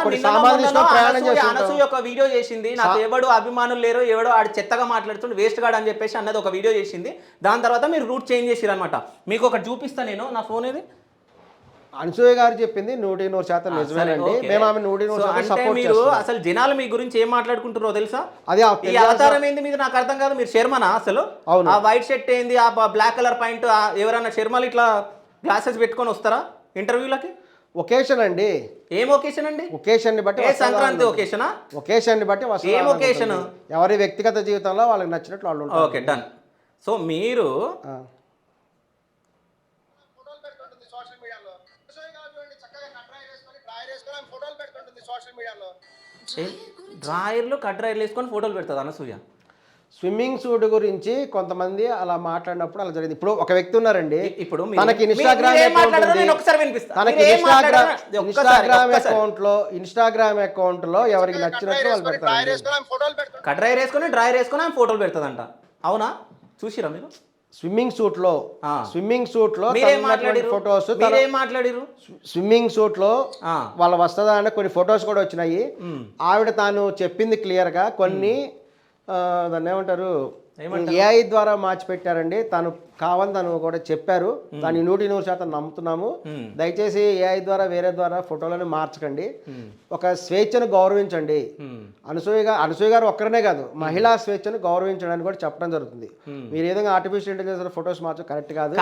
కొన్ని సామాన్లు తీసుకొని ప్రయాణం చేస్తుంటాం. అనసూయ ఒక వీడియో చేసింది, నాకు ఎవడు అభిమానులు లేరు, ఎవడో ఆడు చెత్తగా మాట్లాడుతుండు, వేస్ట్ గాడు అని చెప్పేసి అన్నది ఒక వీడియో చేసింది. దాని తర్వాత మీరు రూట్ చేంజ్ చేసిరు అనమాట. మీకు ఒకటి చూపిస్తా నేను, నా ఫోన్ ఇది. అనసూయ గారు చెప్పింది 100% నిజమేనండి. మేము ఆమె 100% సపోర్ట్ మీరు చేస్తాం. అసలు జనాలు మీ గురించి ఏం మాట్లాడుకుంటారో తెలుసా? అది ఈ అవతారం ఏంది మీద నాకు అర్థం కాదు. మీరు శర్మనా అసలు? అవును. ఆ వైట్ షర్ట్ ఏంది, ఆ బ్లాక్ కలర్ పాయింట్, ఎవరైనా శర్మలు ఇట్లా గ్లాసెస్ పెట్టుకొని వస్తారా ఇంటర్వ్యూలకి? ఒకేషన్ అండి. ఏం ఒకేషన్ అండి? ఒకేషన్ ని బట్టి ఏ సంక్రాంతి ఒకేషనా? ఒకేషన్ ని బట్టి ఏం ఒకేషన్? ఎవరి వ్యక్తిగత జీవితంలో వాళ్ళకి నచ్చినట్లు వాళ్ళు ఉంటారు. Okay, done. సో మీరు డ్రాయర్లు కట్ డ్రాయర్లు వేసుకొని ఫోటోలు పెడుతుంది అనసూయ. స్విమ్మింగ్ సూట్ గురించి కొంతమంది అలా మాట్లాడినప్పుడు అలా జరిగింది. ఇప్పుడు ఒక వ్యక్తి ఉన్నారండి, ఇప్పుడు తనకి ఇన్స్టాగ్రామ్ ఇన్స్టాగ్రామ్ అకౌంట్ లో ఎవరికి నచ్చినట్టు వాళ్ళు పెడతారు. కట్ డ్రైర్ వేసుకొని డ్రాయర్ వేసుకొని ఆమె ఫోటోలు పెడుతుందంట. అవునా? చూసిరా మీరు? స్విమ్మింగ్ సూట్ లో ఫొటోస్, స్విమ్మింగ్ సూట్ లో వాళ్ళ వస్తుందా కొన్ని ఫొటోస్ కూడా వచ్చినాయి. ఆవిడ తాను చెప్పింది క్లియర్ గా కొన్ని దాన్ని ఏమంటారు ఏఐ ద్వారా మార్చి పెట్టారండి. తను కావాలని తను కూడా చెప్పారు. దాన్ని 100% నమ్ముతున్నాము. దయచేసి ఏఐ ద్వారా వేరే ద్వారా ఫోటోలను మార్చకండి. ఒక స్వేచ్ఛను గౌరవించండి. అనసూయ గారు ఒక్కరనే కాదు, మహిళా స్వేచ్ఛను గౌరవించడానికి కూడా చెప్పడం జరుగుతుంది. మీరు ఏదైనా ఆర్టిఫిషియల్ ఇంటెలిజెన్స్ ఫొటోస్ మార్చడం కరెక్ట్ కాదు.